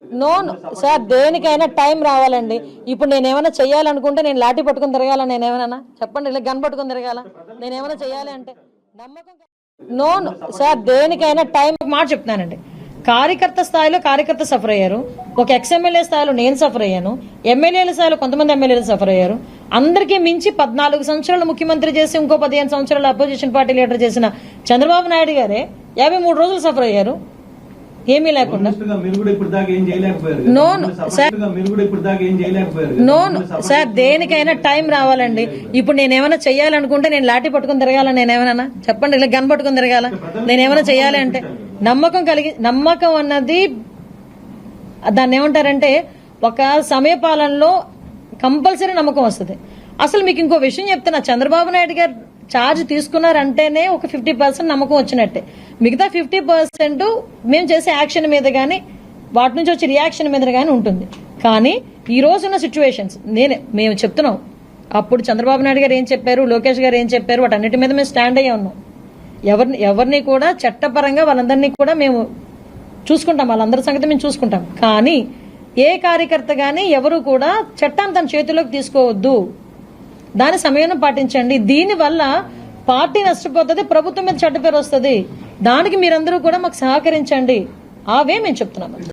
No sir, దేనికైనా time రావాలండి. ఇప్పుడు నేనేమైనా చెయ్యాలనుకుంటే నేను లాఠీ పట్టుకుని తిరగాల? నేనేమైనా చెప్పండి, ఇలా గన్ పట్టుకుని తిరగాల? నేనేమైనా చెయ్యాలి అంటే నమ్మకం. నో సార్, దేనికైనా టైం మాట చెప్తున్నానండి. కార్యకర్త స్థాయిలో కార్యకర్త సఫర్ అయ్యారు, ఒక ఎక్స్ఎమ్మెల్యే స్థాయిలో నేను సఫర్ అయ్యాను, ఎమ్మెల్యేల స్థాయిలో కొంతమంది ఎమ్మెల్యేలు సఫర్ అయ్యారు. అందరికీ మించి 14 సంవత్సరాలు ముఖ్యమంత్రి చేసి ఇంకో 15 సంవత్సరాలు అపోజిషన్ పార్టీ లీడర్ చేసిన చంద్రబాబు నాయుడు గారే 53 రోజులు సఫర్ అయ్యారు ఏమీ లేకుండా. నో సార్, దేనికైనా టైం రావాలండి. ఇప్పుడు నేనేమైనా చెయ్యాలనుకుంటే నేను లాఠీ పట్టుకుని తిరగాల? నేనేమైనా చెప్పండి, ఇలా గన్ పట్టుకుని తిరగాల? నేనేమైనా చెయ్యాలి అంటే నమ్మకం అన్నది దాన్ని ఏమంటారంటే ఒక సమయపాలనలో కంపల్సరీ నమ్మకం వస్తుంది. అసలు మీకు ఇంకో విషయం చెప్తున్నా, చంద్రబాబు నాయుడు గారు ఛార్జ్ తీసుకున్నారంటేనే ఒక 50% నమ్మకం వచ్చినట్టే. మిగతా 50% మేము చేసే యాక్షన్ మీద కానీ వాటి నుంచి వచ్చే రియాక్షన్ మీద కానీ ఉంటుంది. కానీ ఈ రోజున్న సిచ్యువేషన్స్ మేము చెప్తున్నాం. అప్పుడు చంద్రబాబు నాయుడు గారు ఏం చెప్పారు, లోకేష్ గారు ఏం చెప్పారు, వాటన్నిటి మీద మేము స్టాండ్ అయ్యే ఉన్నాం. ఎవరిని కూడా చట్టపరంగా వాళ్ళందరినీ కూడా మేము చూసుకుంటాం, వాళ్ళందరి సంగతి మేము చూసుకుంటాం. కానీ ఏ కార్యకర్త కానీ ఎవరు కూడా చట్టాన్ని తన చేతిలోకి తీసుకోవద్దు, దాని సమయం పాటించండి. దీనివల్ల పార్టీ నష్టపోతుంది, ప్రభుత్వం మీద చెడ్డ పేరు వస్తుంది. దానికి మీరందరూ కూడా మాకు సహకరించండి. అవే మేము చెప్తున్నాం.